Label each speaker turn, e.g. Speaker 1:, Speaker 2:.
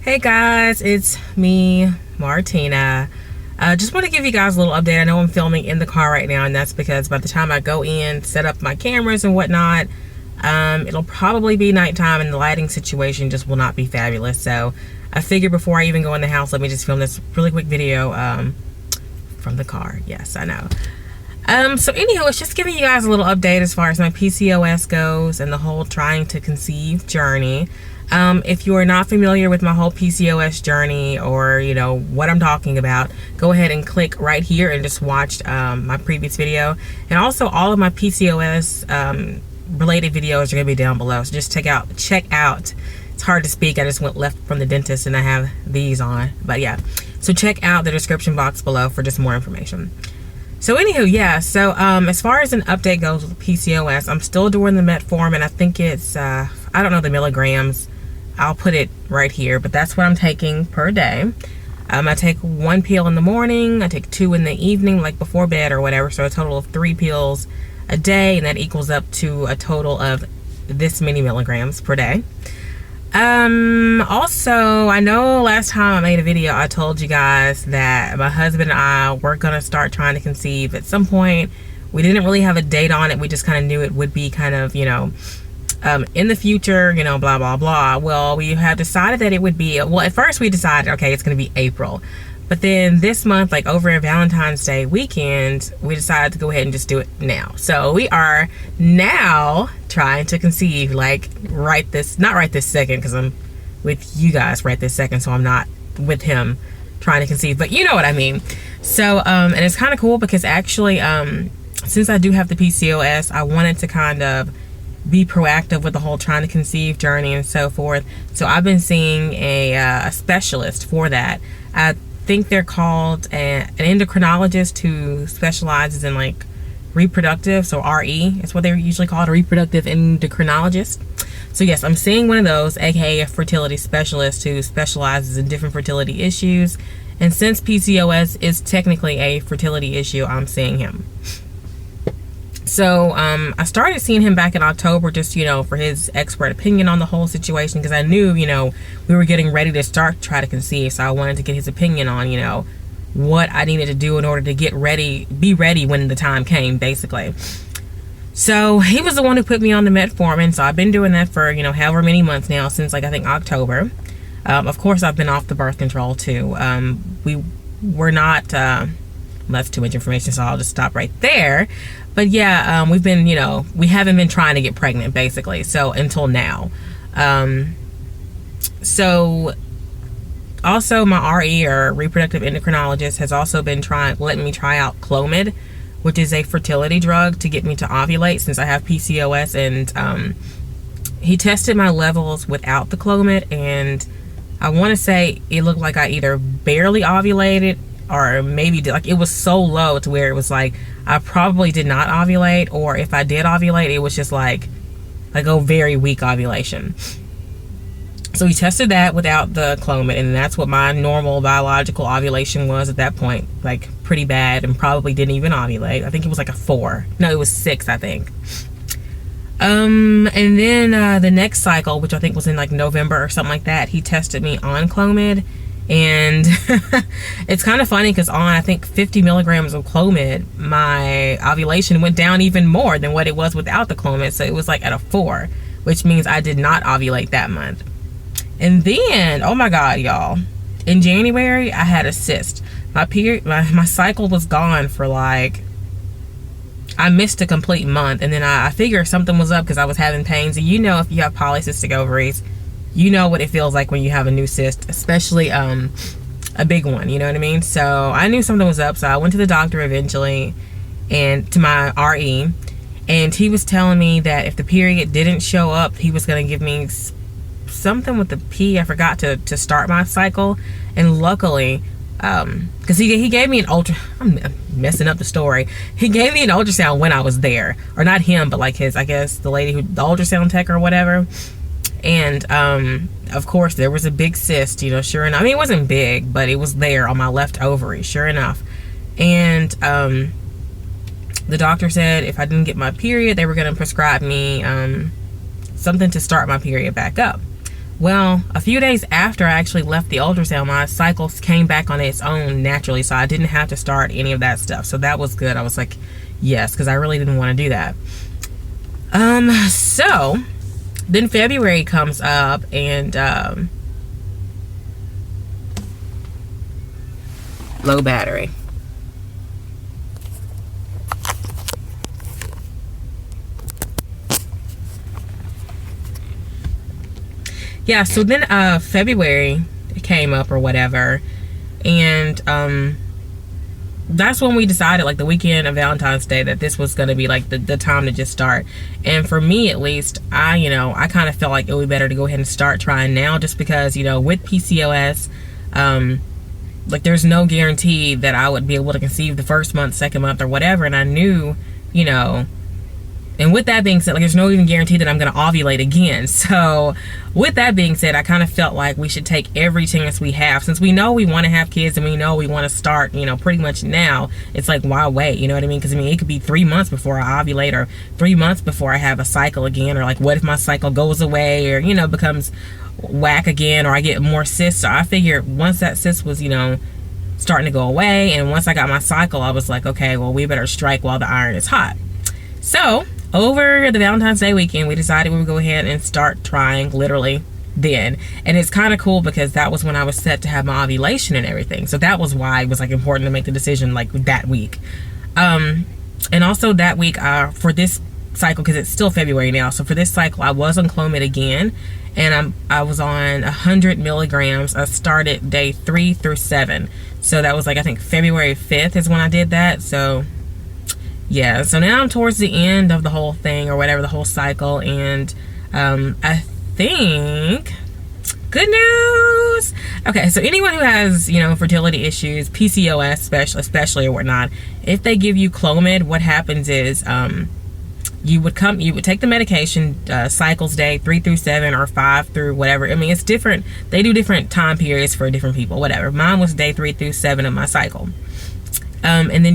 Speaker 1: Hey guys, it's me, Martina. Just want to give you guys a little update. I know I'm filming in the car right now, and that's because by the time I go in, set up my cameras and whatnot, it'll probably be nighttime and the lighting situation just will not be fabulous. So I figured before I even go in the house, let me just film this really quick video from the car. Yes, I know. So anyhow, it's just giving you guys a little update as far as my PCOS goes and the whole trying to conceive journey. If you are not familiar with my whole PCOS journey, or you know what I'm talking about, go ahead and click right here and just watch my previous video. And also all of my PCOS related videos are gonna be down below, so just check out, it's hard to speak, I just went left from the dentist and I have these on, but yeah, so check out the description box below for just more information. So anywho, yeah, so as far as an update goes with PCOS, I'm still doing the metformin, and I think it's I don't know the milligrams. I'll put it right here, but that's what I'm taking per day. I take 1 pill in the morning, I take 2 in the evening, like before bed or whatever, so a total of 3 pills a day, and that equals up to a total of this many milligrams per day. Also, I know last time I made a video, I told you guys that my husband and I were gonna start trying to conceive at some point. We didn't really have a date on it, we just kind of knew it would be kind of, you know, in the future, you know, blah blah blah. Well, we have decided that it would be, well, at first we decided, okay, it's gonna be April, but then this month, like over Valentine's Day weekend, we decided to go ahead and just do it now. So we are now trying to conceive, like not right this second, because I'm with you guys right this second, so I'm not with him trying to conceive, but you know what I mean. So and it's kind of cool because actually since I do have the PCOS, I wanted to kind of be proactive with the whole trying to conceive journey and so forth. So I've been seeing a specialist for that. I think they're called an endocrinologist who specializes in like reproductive, so RE is what they're usually called, a reproductive endocrinologist. So yes, I'm seeing one of those, aka a fertility specialist who specializes in different fertility issues. And since PCOS is technically a fertility issue, I'm seeing him. So I started seeing him back in October, just, you know, for his expert opinion on the whole situation, because I knew, you know, we were getting ready to try to conceive, so I wanted to get his opinion on, you know, what I needed to do in order to get ready, be ready when the time came, basically. So he was the one who put me on the metformin, so I've been doing that for, you know, however many months now, since like I think October. Of course, I've been off the birth control too. We were not, that's too much information, so I'll just stop right there. But yeah, we've been, you know, we haven't been trying to get pregnant, basically, so until now. So also my RE, or reproductive endocrinologist, has also been letting me try out Clomid, which is a fertility drug to get me to ovulate since I have PCOS. And he tested my levels without the Clomid, and I want to say it looked like I either barely ovulated, or maybe like it was so low to where it was like I probably did not ovulate, or if I did ovulate, it was just like a very weak ovulation. So he tested that without the Clomid, and that's what my normal biological ovulation was at that point, like pretty bad, and probably didn't even ovulate. I think it was like a 4. No, it was 6, I think. And then the next cycle, which I think was in like November or something like that, he tested me on Clomid. And it's kind of funny because on, I think, 50 milligrams of Clomid, my ovulation went down even more than what it was without the Clomid. So it was like at a 4, which means I did not ovulate that month. And then, oh my God, y'all, in January, I had a cyst. My period, my cycle was gone for like, I missed a complete month. And then I figured something was up because I was having pains. And you know, if you have polycystic ovaries, you know what it feels like when you have a new cyst, especially a big one, you know what I mean? So I knew something was up, so I went to the doctor eventually, and to my RE, and he was telling me that if the period didn't show up, he was going to give me something with the P. I forgot to start my cycle. And luckily, because he gave me an I'm messing up the story. He gave me an ultrasound when I was there, or not him, but like his, I guess the lady the ultrasound tech or whatever. And of course there was a big cyst, you know, sure enough. I mean, it wasn't big, but it was there on my left ovary, sure enough. And the doctor said if I didn't get my period, they were going to prescribe me something to start my period back up. Well, a few days after I actually left the ultrasound, my cycles came back on its own naturally, so I didn't have to start any of that stuff. So that was good. I was like, yes, because I really didn't want to do that. So then February comes up, and low battery. Yeah, so then February came up or whatever, and that's when we decided, like the weekend of Valentine's Day, that this was going to be like the time to just start. And for me at least, I kind of felt like it would be better to go ahead and start trying now, just because, you know, with PCOS, like there's no guarantee that I would be able to conceive the first month, second month, or whatever. And I knew, you know, and with that being said, like there's no even guarantee that I'm going to ovulate again. So with that being said, I kind of felt like we should take every chance we have, since we know we want to have kids and we know we want to start, you know, pretty much now. It's like, why wait? You know what I mean? Because I mean, it could be 3 months before I ovulate, or 3 months before I have a cycle again, or like what if my cycle goes away, or, you know, becomes whack again, or I get more cysts. So I figured once that cyst was, you know, starting to go away, and once I got my cycle, I was like, okay, well, we better strike while the iron is hot. So over the Valentine's Day weekend, we decided we would go ahead and start trying literally then. And it's kind of cool because that was when I was set to have my ovulation and everything. So that was why it was like important to make the decision like that week. And also that week for this cycle, because it's still February now, so for this cycle I was on Clomid again, and I was on 100 milligrams. I started day 3 through 7. So that was like, I think February 5th is when I did that. So yeah, so now I'm towards the end of the whole thing, or whatever, the whole cycle, and I think, good news. Okay, so anyone who has, you know, fertility issues, PCOS especially or whatnot, if they give you Clomid, what happens is you would take the medication cycles day 3 through 7 or 5 through whatever. I mean, it's different. They do different time periods for different people, whatever. Mine was day 3 through 7 of my cycle. And then